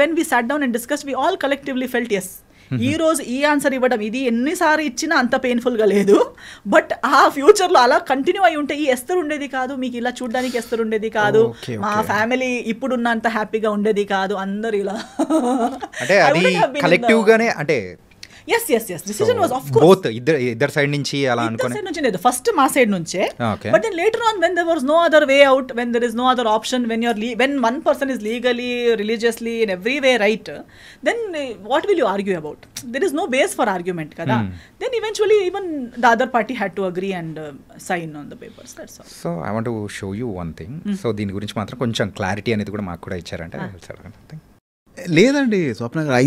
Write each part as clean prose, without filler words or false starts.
when we sat down and discussed, we all collectively felt yes. ఈ రోజు ఈ answer ఇవ్వడం ఇది ఎన్నిసార్లు ఇచ్చినా అంత పెయిన్ఫుల్గా లేదు. బట్ ఆ ఫ్యూచర్లో అలా కంటిన్యూ అయి ఉంటే ఈ ఎస్తర్ ఉండేది కాదు, మీకు ఇలా చూడడానికి ఎస్తర్ ఉండేది కాదు, మా ఫ్యామిలీ ఇప్పుడున్నంత హ్యాపీగా ఉండేది కాదు, అందరు ఇలా అంటే అది కలెక్టివ్ గానే అంటే yes decision was of course both either side నుంచి అలా అనుకోనే side నుంచి లేదు, ఫస్ట్ మా సైడ్ నుంచే. But then later on when there was no other way out, when there is no other option, when one person is legally, religiously in every way right, then what will you argue about? There is no base for argument kada. Then eventually even the other party had to agree and sign on the papers, that's all. So I want to show you one thing. So దీని గురించి మాత్రం కొంచెం clarity అనేది కూడా మాకు కూడా ఇచ్చారంటే లేదండి Swapna garu, I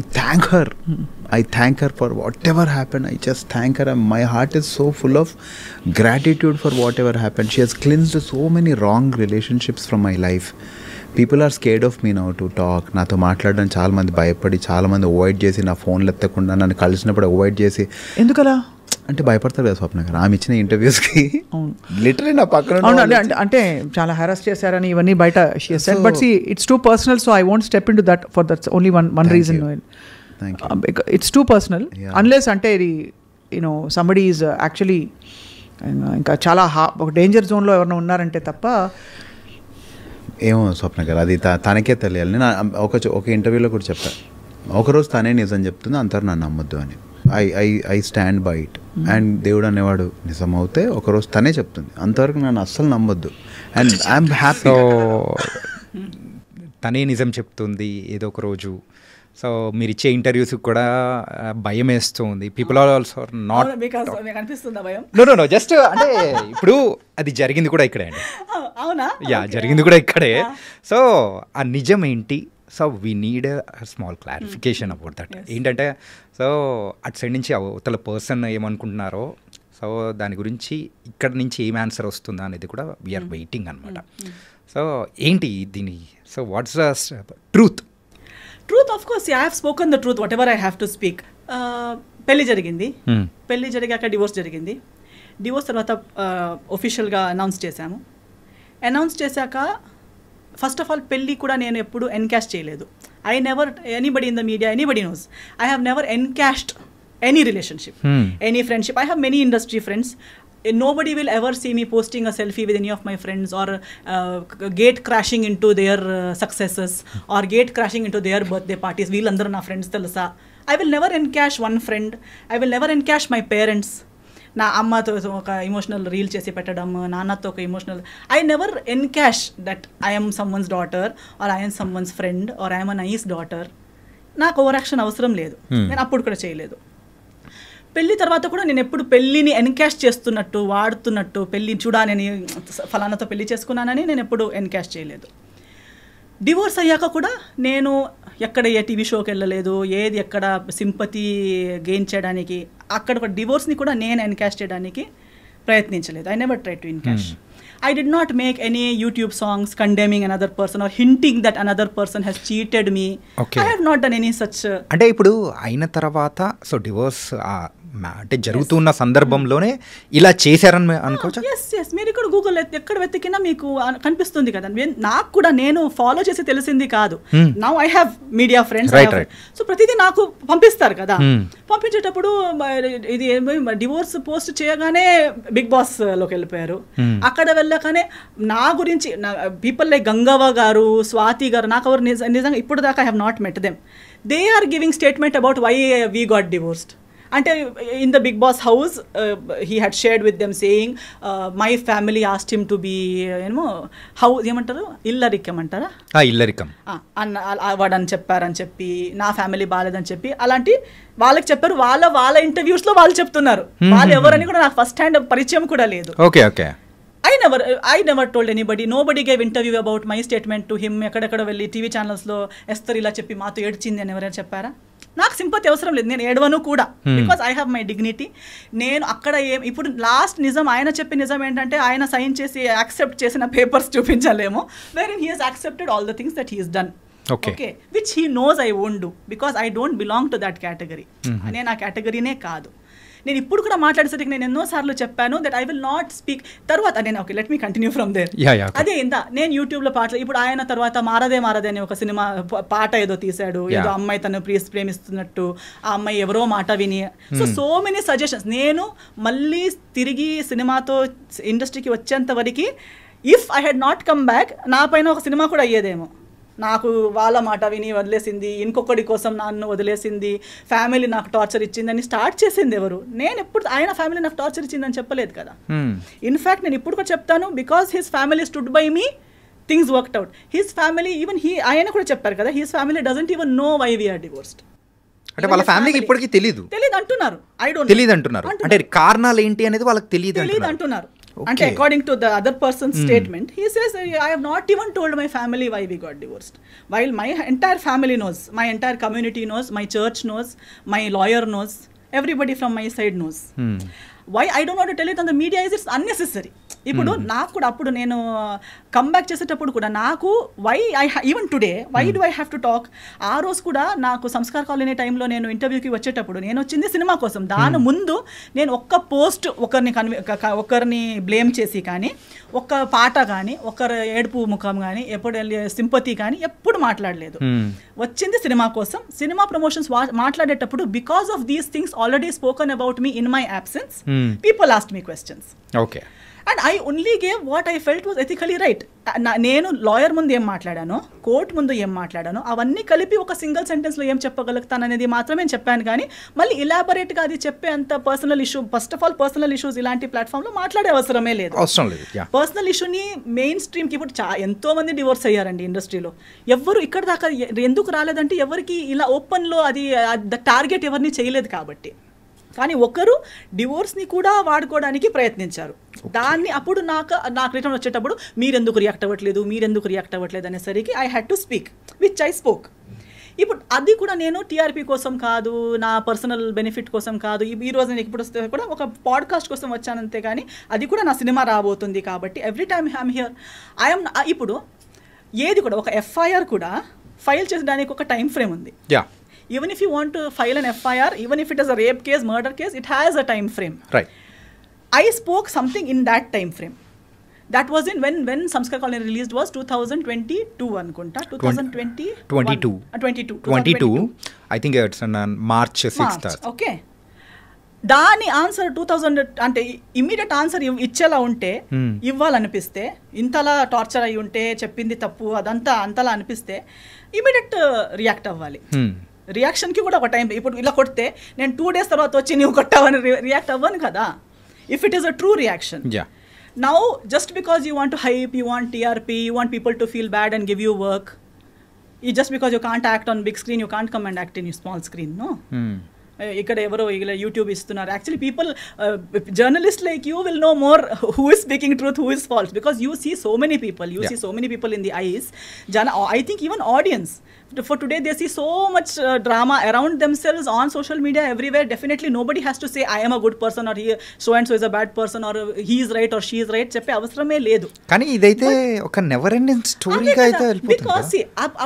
thank her for whatever happen. I just thank her. My heart is so full of gratitude for whatever happen. She has cleansed so many wrong relationships from my life. People are scared of me now to talk. నాతో మాట్లాడడానికి చాలామంది భయపడి, చాలామంది avoid చేసి, నా ఫోన్లు ఎత్తకుండా నన్ను కలిసినప్పుడు అవాయిడ్ చేసి. ఎందుకలా అంటే భయపడతారు కదా స్వప్న గారు, ఆమె ఇచ్చిన ఇంటర్వ్యూస్కి లిటరలీ నా పక్కన అంటే చాలా హెరాస్ చేశారని ఇవన్నీ బయట but see it's too personal, so I won't step in to that for that's only one reason. It's too personal unless అంటే ఇది యూనో సంబడీ ఈజ్ యాక్చువల్లీ ఇంకా చాలా ఒక డేంజర్ జోన్లో ఎవరైనా ఉన్నారంటే తప్ప. ఏమో స్వప్న గారు, అది తనకే తెలియాలి. నేను ఒక ఇంటర్వ్యూలో కూడా చెప్పాను, ఒకరోజు తనే నిజం చెప్తుంది, అంతరు నన్ను నమ్మొద్దు అని. I stand by it. And దేవుడు అనేవాడు నిజం అవుతే ఒకరోజు తనే చెప్తుంది, అంతవరకు నన్ను అస్సలు నమ్మొద్దు. And I'm happy. తనే నిజం చెప్తుంది ఏదో ఒక రోజు. సో మీరు ఇచ్చే ఇంటర్వ్యూస్ కూడా భయం వేస్తుంది. People are also not know just అంటే ఇప్పుడు అది జరిగింది కూడా ఇక్కడే అండి. యా జరిగింది కూడా ఇక్కడే. సో ఆ నిజం ఏంటి? So we need small clarification about that. ఏంటంటే సో అటు సైడ్ నుంచి అవతల పర్సన్ ఏమనుకుంటున్నారో, సో దాని గురించి ఇక్కడ నుంచి ఏం ఆన్సర్ వస్తుందా అనేది కూడా వీఆర్ వెయిటింగ్ అనమాట. సో ఏంటి దీని, so what's the truth? Of course I have spoken the truth what ever I have to speak. పెళ్లి జరిగింది, పెళ్లి జరిగాక డివోర్స్ జరిగింది. డివోర్స్ తర్వాత ఒఫిషియల్గా అనౌన్స్ చేశాము. అనౌన్స్ చేశాక ఫస్ట్ ఆఫ్ ఆల్ పెళ్ళి కూడా నేను ఎప్పుడు ఎన్కాష్ చేయలేదు. I never, anybody in the media, anybody knows, I have never encashed any relationship, any friendship. I have many industry friends. Nobody will ever see me posting a selfie with any of my friends or gate crashing into their successes or gate crashing into their birthday parties. Veelandaru na friends telusa. I will never encash one friend. I will never encash my parents. నా అమ్మతో ఒక emotional reel చేసి పెట్టడం, నాన్నతో ఒక emotional. I never encash that I M someone's daughter or I M someone's friend or I M a nice daughter. నాకు over action అవసరం లేదు, నేను అప్పుడు కూడా చేయలేదు. పెళ్లి తర్వాత కూడా నేను ఎప్పుడు పెళ్ళిని ఎన్కాష్ చేస్తున్నట్టు, వాడుతున్నట్టు, పెళ్ళి చూడా నేను ఫలానాతో పెళ్లి చేసుకున్నానని నేను ఎప్పుడు ఎన్కాష్ చేయలేదు. డివోర్స్ అయ్యాక కూడా నేను ఎక్కడ ఏ టీవీ షోకి వెళ్ళలేదు, ఏది ఎక్కడ సింపతి గెయిన్ చేయడానికి, అక్కడ ఒక డివోర్స్ని కూడా నేను ఎన్కాష్ చేయడానికి ప్రయత్నించలేదు. I never try to encash. I did not make any YouTube songs condemning another person or hinting that another person has cheated me. Okay. I have not done any such. అంటే ఇప్పుడు అయిన తర్వాత so divorce అంటే జరుగుతున్న సందర్భంలోనే ఇలా చేశారని అనుకోవచ్చు. ఎస్ మీరు ఇక్కడ గూగుల్ ఎక్కడ వెతికినా మీకు కనిపిస్తుంది కదా. నాకు కూడా నేను ఫాలో చేసి తెలిసింది కాదు. Now I have media friends, so ప్రతిదీ నాకు పంపిస్తారు కదా. పంపించేటప్పుడు ఇది డివోర్స్ పోస్ట్ చేయగానే బిగ్ బాస్ లోకి వెళ్ళిపోయారు. అక్కడ వెళ్ళగానే నా గురించి పీపుల్ లైక్ గంగవ్వ గారు, స్వాతి గారు, నాకు ఎవరు నిజంగా ఇప్పుడు దాకా I have not met them. They are giving statement about why we got divorced. అంటే in the Bigg Boss house he had shared with them saying my family asked him to be ఏమో house ఏమంటారు ఇల్లరికం అంటారా, ఇల్లరికం అన్న వాడని చెప్పారని చెప్పి, నా ఫ్యామిలీ బాగాలేదని చెప్పి అలాంటి వాళ్ళకి చెప్పారు. వాళ్ళ ఇంటర్వ్యూస్లో వాళ్ళు చెప్తున్నారు. వాళ్ళు ఎవరని కూడా నాకు ఫస్ట్ హ్యాండ్ పరిచయం కూడా లేదు. Okay okay. I never told anybody. Nobody gave interview about my statement to him. ఎక్కడెక్కడ వెళ్ళి టీవీ ఛానల్స్లో ఎస్తర్ ఇలా చెప్పి మాతో ఏడ్చింది అని ఎవరైనా చెప్పారా? నాకు సింపతి అవసరం లేదు, నేను ఏడవను కూడా. Because I have my dignity. నేను అక్కడ ఇప్పుడు లాస్ట్ నిజం ఆయన చెప్పే నిజం ఏంటంటే ఆయన సైన్ చేసి యాక్సెప్ట్ చేసిన పేపర్స్ చూపించాలేమో, where in he has accepted all the things that he has done. Okay, which he knows I won't do because I don't belong to that category. నేను ఆ కేటగిరీనే కాదు. నేను ఇప్పుడు కూడా మాట్లాడేసరికి నేను ఎన్నోసార్లు చెప్పాను that I will not speak. తర్వాత నేను okay let me continue from there. అదే నేను యూట్యూబ్లో పాటలు ఇప్పుడు ఆయన తర్వాత మారదే మారదే అని ఒక సినిమా పాట ఏదో తీశాడు, ఏదో అమ్మాయి తను ప్రేమిస్తున్నట్టు, ఆ అమ్మాయి ఎవరో మాట విని, సో మెనీ సజెషన్స్. నేను మళ్ళీ తిరిగి సినిమాతో ఇండస్ట్రీకి వచ్చేంత వరకు if I had not come back నా పైన ఒక సినిమా కూడా అయ్యేదేమో. నాకు వాళ్ళ మాట విని వదిలేసింది, ఇంకొకటి కోసం నన్ను వదిలేసింది, ఫ్యామిలీ నాకు టార్చర్ ఇచ్చిందని స్టార్ట్ చేసింది ఎవరు? నేను ఎప్పుడు ఆయన ఫ్యామిలీ నాకు టార్చర్ ఇచ్చిందని చెప్పలేదు కదా. ఇన్ఫ్యాక్ట్ నేను ఇప్పుడు కూడా చెప్తాను, because his family stood by me, things worked out. His family even ఆయన కూడా చెప్పారు కదా, his family doesn't even know why we are divorced. అంటే వాళ్ళ ఫ్యామిలీకి ఇప్పటికీ తెలియదు అంటున్నారు. తెలియదు అంటున్నారు. అంటే కారణాలు ఏంటి అనేది వాళ్ళకి తెలియదు అంటున్నారు. అంటే according to the other person statement he says I have not even told my family why we got divorced, while my entire family knows, my entire community knows, my church knows, my lawyer knows, everybody from my side knows. Why I don't want to tell it on the media is it's unnecessary. ఇప్పుడు నాకు కూడా అప్పుడు నేను comeback చేసేటప్పుడు కూడా నాకు why even today why do I have to talk. ఆ రోజు కూడా నాకు సంస్కార్ కాలనీ టైంలో నేను ఇంటర్వ్యూకి వచ్చేటప్పుడు నేను వచ్చింది సినిమా కోసం. దాని ముందు నేను ఒక్క పోస్ట్ ఒకరిని బ్లేమ్ చేసి కానీ, ఒక్క పాట కానీ, ఒకరు ఏడుపు ముఖం కానీ, ఎప్పుడు సింపతి కానీ ఎప్పుడు మాట్లాడలేదు. వచ్చింది సినిమా కోసం. సినిమా ప్రమోషన్స్ మాట్లాడేటప్పుడు because of these things already spoken about me in my absence, people asked me questions. Okay. And I only gave what I felt was ethically right. నేను లాయర్ ముందు ఏం మాట్లాడానో, court ముందు ఏం మాట్లాడానో అవన్నీ కలిపి ఒక సింగిల్ సెంటెన్స్లో ఏం చెప్పగలుగుతాననేది మాత్రమే చెప్పాను. కానీ మళ్ళీ ఇలాబొరేట్గా అది చెప్పే అంత personal issue, first of all personal issues ఇలాంటి ప్లాట్ఫామ్లో మాట్లాడే అవసరమే లేదు. పర్సనల్ ఇష్యూని మెయిన్ స్ట్రీమ్కి ఇప్పుడు ఎంతో మంది డివోర్స్ అయ్యారండి ఇండస్ట్రీలో. ఎవరు ఇక్కడ దాకా ఎందుకు రాలేదంటే ఎవరికి ఇలా ఓపెన్లో అది ద టార్గెట్ ఎవరిని చేయలేదు కాబట్టి. కానీ ఒకరు డివోర్స్ని కూడా వాడుకోవడానికి ప్రయత్నించారు. దాన్ని అప్పుడు నాకు రిటర్న్ వచ్చేటప్పుడు మీరెందుకు రియాక్ట్ అవ్వట్లేదు అనేసరికి I had to speak which I spoke. ఇప్పుడు అది కూడా నేను టీఆర్పీ కోసం కాదు, నా పర్సనల్ బెనిఫిట్ కోసం కాదు. ఈ రోజు నేను ఇప్పుడు వస్తే కూడా ఒక పాడ్కాస్ట్ కోసం వచ్చానంతే. కానీ అది కూడా నా సినిమా రాబోతుంది కాబట్టి ఎవ్రీ టైమ్ ఐఎమ్ హియర్. ఇప్పుడు ఏది కూడా ఒక ఎఫ్ఐఆర్ కూడా ఫైల్ చేసడానికి ఒక టైం ఫ్రేమ్ ఉంది. Even if you want to file an FIR, even if it is a rape case, murder case, it has a time frame. Right. I spoke something in that time frame. That was in when Samskar Colony released was 2022 anukunta. 2022. I think it's on March 6th. Okay. దాని answer 2000 అంటే immediate answer ఇచ్చేలా ఉంటే, ఇవ్వాలనిపిస్తే, ఇంతలా torture అయి ఉంటే, చెప్పింది తప్పు అదంతా అంతలా అనిపిస్తే ఇమ్మీడియట్ రియాక్ట్ అవ్వాలి. రియాక్షన్కి కూడా ఒక టైం. ఇప్పుడు ఇలా కొడితే నేను 2 days తర్వాత వచ్చి నువ్వు కొట్టావని రియాక్ట్ అవ్వను కదా. If it is a true reaction. Now just because you want to hype, you want TRP, you want people to feel bad and give you work, just because you can't act on big screen, you can't come and act in your small screen, no? ఇక్కడ ఎవరో ఇలా YouTube ఇస్తున్నారు. Actually people journalist like you will know more who is speaking truth, who is false, because you see so many people, you see so many people in the eyes. I think even audience for today they see so much drama around themselves on social media everywhere. Definitely nobody has to say I am a good person or he so and so is a bad person or he is right or she is right చెప్పే అవసరమే లేదు. కానీ ఇదైతే ఒక never ending స్టోరీగా అయితే వెళ్ళిపోతుంది. Because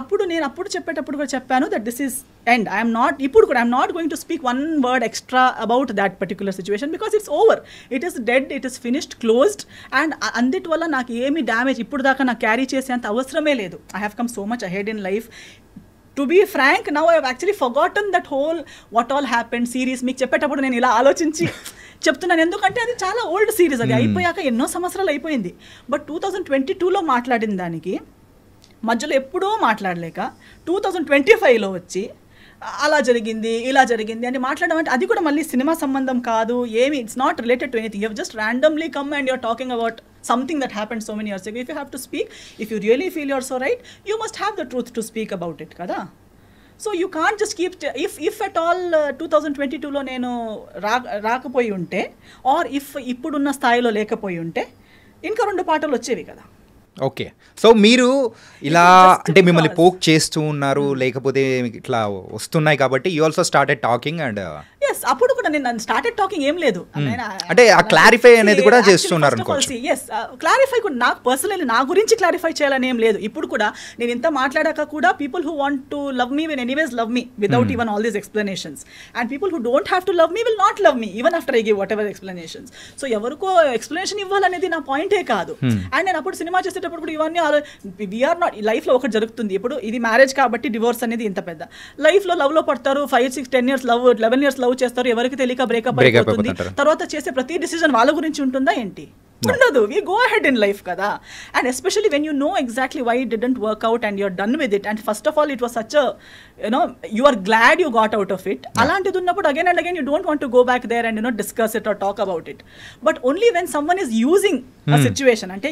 అప్పుడు చెప్పేటప్పుడు కూడా చెప్పాను that this is end. I am not going to speak one word extra about that particular situation because it's over. It is dead, it is finished, closed, and andit valla నాకు ఏమి damage ఇప్పుడు దాకా నాకు carry చేసేంత అవసరమే లేదు. I have come so much ahead in life. To be frank, now I have actually forgotten that whole what all happened series. మీకు చెప్పేటప్పుడు నేను ఇలా ఆలోచించి చెప్తున్నాను, ఎందుకంటే అది చాలా ఓల్డ్ సిరీస్. అది అయిపోయాక ఎన్నో సంవత్సరాలు అయిపోయింది. బట్ 2022లో మాట్లాడిన దానికి మధ్యలో ఎప్పుడో మాట్లాడలేక 2025లో వచ్చి అలా జరిగింది ఇలా జరిగింది అని మాట్లాడడం అంటే అది కూడా మళ్ళీ సినిమా సంబంధం కాదు ఏమి. It's not related to anything. You have just randomly come and you're talking about something that happened so many years ago. If you have to speak, if you really feel you're so right, you must have the truth to speak about it kada. So you can't just keep if at all 2022లో నేను రాకపోయి ఉంటే or if ఇప్పుడున్న స్థాయిలో లేకపోయి ఉంటే ఇంకా 2 పాటలు వచ్చేవి కదా. ఓకే, సో మీరు ఇలా అంటే మిమ్మల్ని పోక్ చేస్తూ ఉన్నారు, లేకపోతే ఇట్లా వస్తున్నాయి కాబట్టి you also started talking and yes అప్పుడు కూడా నేను స్టార్టెడ్ టాకింగ్ ఏం లేదు అంటే ఆ క్లారిఫై అనేది కూడా చేస్తున్నారు అనుకోవచ్చు. ఎస్ క్లారిఫై కూడా నాకు పర్సనల్లీ నా గురించి క్లారిఫై చేయాలని ఏం లేదు. ఇప్పుడు కూడా నేను ఇంత మాట్లాడాక కూడా people who want to love me will anyways love me without even all these explanations, and people who don't have to love me will not love me even after I give what ever explanations. So ఎవరికో explanation ఇవ్వాలనేది నా పాయింటే కాదు. And నేను అప్పుడు cinema చేసేటప్పుడు కూడా ఇవన్నీ వీఆర్ నాట్ లైఫ్లో ఒకటి జరుగుతుంది. ఇప్పుడు ఇది మ్యారేజ్ కాబట్టి డివోర్స్ అనేది ఇంత పెద్ద, లైఫ్లో లవ్లో పడతారు, 5, 6, 10 years లవ్, 11 years లవ్ చేస్తారు, ఎవరికి తెలియక బ్రేకప్ అయిపోతుంది. తర్వాత చేసే ప్రతి డిసిజన్ వాళ్ళ గురించి ఉంటుందా ఏంటి? ఉండదు. We go ahead in life కదా. And especially when you know exactly why it didn't work out and you're done with it, and first of all it was such you are glad you got out of it. అలాంటిది ఉన్నప్పుడు again and again you don't want to go back there and discuss it or talk about it. But only when someone is using a situation, అంటే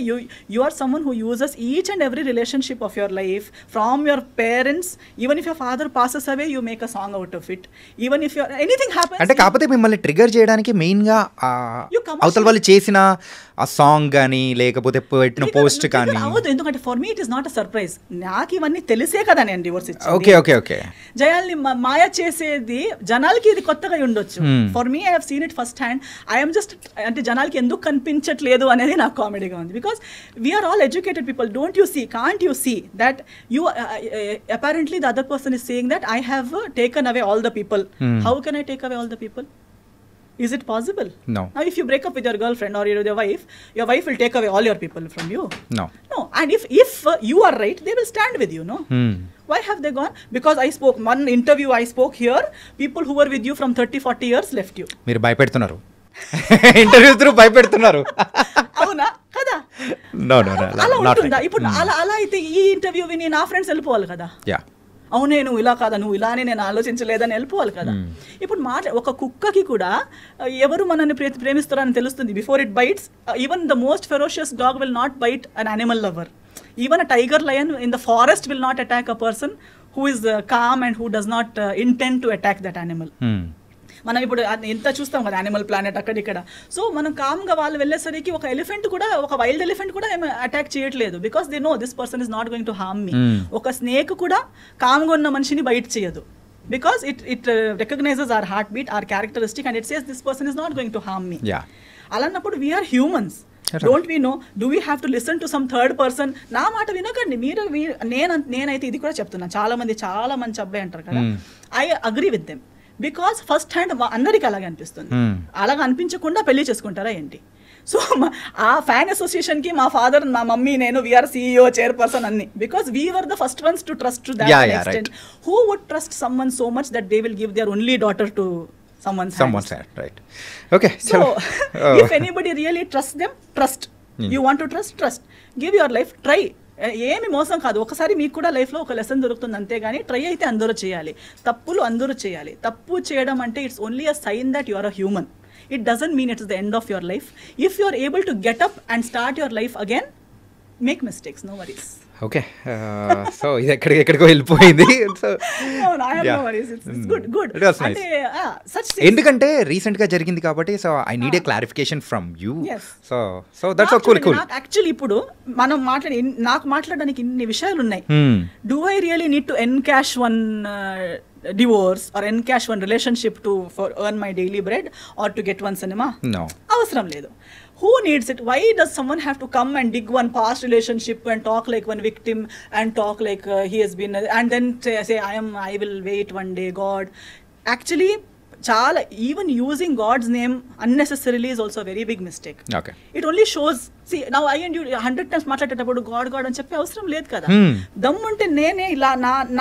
you are someone who uses each and every relationship of your life, from your parents, even if your father passes away you make a song out of it, even if anything happens. అంటే కాకపోతే మిమ్మల్ని trigger చేయడానికి main గా అవతల వాళ్ళు చేసిన ఆ song కానీ లేకపోతే పెట్టిన పోస్ట్ కానీ అవదు. ఎందుకంటే for me it is not a surprise. నాకు ఇవన్నీ తెలిసే కదా నేను డివోర్స్ ఇచ్చాను. ఓకే ఓకే ఓకే జయాల్ని మాయ చేసేది జనాలకి ఇది కొత్తగా ఉండొచ్చు. For me I have seen it first hand. I'm just అంటే జనాలకి ఎందుకు కనిపించట్లేదు అనేది నాకు కామెడీగా ఉంది. Because we're all educated people. Don't you see, can't you see that you apparently the other person is saying that I have taken away all the people. How can I take away all the people? Is it possible? No. Now if you break up with your girlfriend or your wife will take away all your people from you. No. And if you are right, they will stand with you, no? Why have they gone? Because I spoke one interview I spoke here, people who were with you from 30-40 years left you. మీరు భయపెడుతున్నారు, interview through భయపెడుతున్నారు. అవునా కదా? No, అలా ఉంటుందా? ఇప్పుడు అలా అయితే ఈ interview విని నా ఫ్రెండ్స్ వెళ్ళిపోవాలి కదా. Yeah. అవునే నువ్వు ఇలా కాదా, నువ్వు ఇలా అని నేను ఆలోచించలేదని వెళ్ళిపోవాలి కదా. ఇప్పుడు ఒక కుక్కకి కూడా ఎవరు మనల్ని ప్రేమిస్తారని తెలుస్తుంది. Before it bites, even the most ferocious dog will not bite an animal lover. Even a tiger lion in the forest will not attack a person who is calm and who does not intend to attack that animal. మనం ఇప్పుడు ఎంత చూస్తాం కదా animal planet అక్కడిక్కడ. So మనం కామ్గా వాళ్ళు వెళ్ళేసరికి ఒక ఎలిఫెంట్ కూడా, ఒక వైల్డ్ ఎలిఫెంట్ కూడా ఏమి అటాక్ చేయట్లేదు. Because they know this person is not going to harm me. ఒక స్నేక్ కూడా కామ్గా ఉన్న మనిషిని బైట్ చేయదు. Because it recognises our heart beat, our characteristic, and it says this person is not going to harm me. అలాన్నప్పుడు we're humans. Don't we know, do we have to listen to some third person? నా మాట వినకండి మీరు. నేనైతే ఇది కూడా చెప్తున్నాను, చాలా మంచి అబ్బాయి అంటారు కదా, I agree with them. Because first hand అందరికి అలాగే అనిపిస్తుంది. అలాగ అనిపించకుండా పెళ్లి చేసుకుంటారా ఏంటి? సో ఆ ఫ్యాన్ అసోసియేషన్కి మా ఫాదర్, మా మమ్మీ, నేను వీఆర్ CEO, చైర్పర్సన్ అన్ని. Because we were the first ones to trust to that extent. Who would trust someone so much that they will give their only daughter to someone's hand, right? Okay, so if anybody really trusts them, trust. You want to trust. Give your life, try. ఏమి మోసం కాదు. ఒకసారి మీకు కూడా లైఫ్లో ఒక lesson దొరుకుతుంది అంతేగాని ట్రై అయితే అందరూ చేయాలి, తప్పులు అందరూ చేయాలి. తప్పు చేయడం అంటే it's only a sign that you are a human. It doesn't mean it's the end of your life. If you are able to get up and start your life again, make mistakes, no worries. Okay, so ఇది ఎక్కడికో వెళ్ళిపోయింది. ఎందుకంటే recent గా జరిగింది కాబట్టి, so I need a clarification from you. So that's cool. Actually ఇప్పుడు మనం నాకు మాట్లాడడానికి ఇన్ని విషయాలు ఉన్నాయి. Do I really need to encash one divorce or encash one relationship for earn my daily bread or to get one cinema? No. Avasaram ledu. Who needs it? Why does someone have to come and dig one past relationship and talk like one victim and talk like he has been, and then say I will wait one day, God? Actually, చాలా, even using God's name unnecessarily is also a very big mistake. Okay. It only shows, see, now I and you 100 times మాట్లాడేటప్పుడు God అని చెప్పే అవసరం లేదు కదా. దమ్ముంటే నేనే ఇలా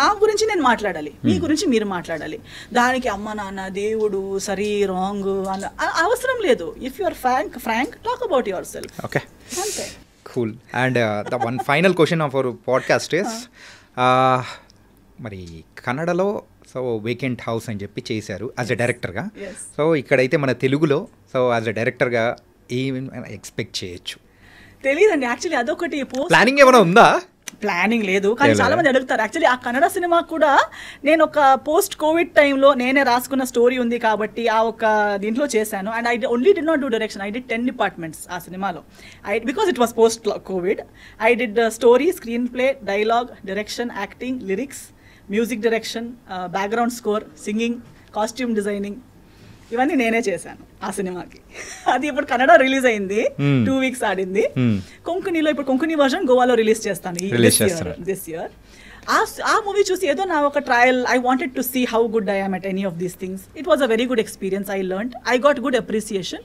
నా గురించి నేను మాట్లాడాలి, మీ గురించి మీరు మాట్లాడాలి. దానికి అమ్మ నాన్న దేవుడు సరి రాంగ్ అని అవసరం లేదు. If you are frank talk about yourself. Okay, అంతే. Cool. And the one final question of our podcast is, మరి కన్నడలో సో వేకెంట్ హౌస్ అని చెప్పి చేశారు యాజ్ ఎ డైరెక్టర్గా. సో ఇక్కడైతే మన తెలుగులో సో యాజ్ ఎ డైరెక్టర్గా ఏమైనా ఎక్స్పెక్ట్ చేయొచ్చు? తెలియదండి యాక్చువల్లీ. అదొకటి ప్లానింగ్ ఏమైనా ఉందా? ప్లానింగ్ లేదు, కానీ చాలా మంది అడుగుతారు. యాక్చువల్లీ ఆ కన్నడ సినిమా కూడా నేను ఒక పోస్ట్ కోవిడ్ టైంలో నేనే రాసుకున్న స్టోరీ ఉంది కాబట్టి ఆ ఒక దీంట్లో చేశాను. And I only did not do direction, I did 10 departments ఆ సినిమాలో. Because it was post Covid. I did story, screen play, dialogue, direction, acting, lyrics, music direction, background score, singing, costume designing, ఇవన్నీ నేనే చేశాను ఆ సినిమాకి. అది ఇప్పుడు Kannada release అయింది, 2 weeks ఆడింది. కొంకణిలో ఇప్పుడు కొంకణి వర్జన్ గోవాలో రిలీజ్ చేస్తాను దిస్ ఇయర్. ఆ మూవీ చూసి ఏదో నా ఒక trial, I wanted to see how good I am at any of these things. It was a very good experience. I learned, I got good appreciation.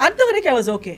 అంతవరకు I was okay.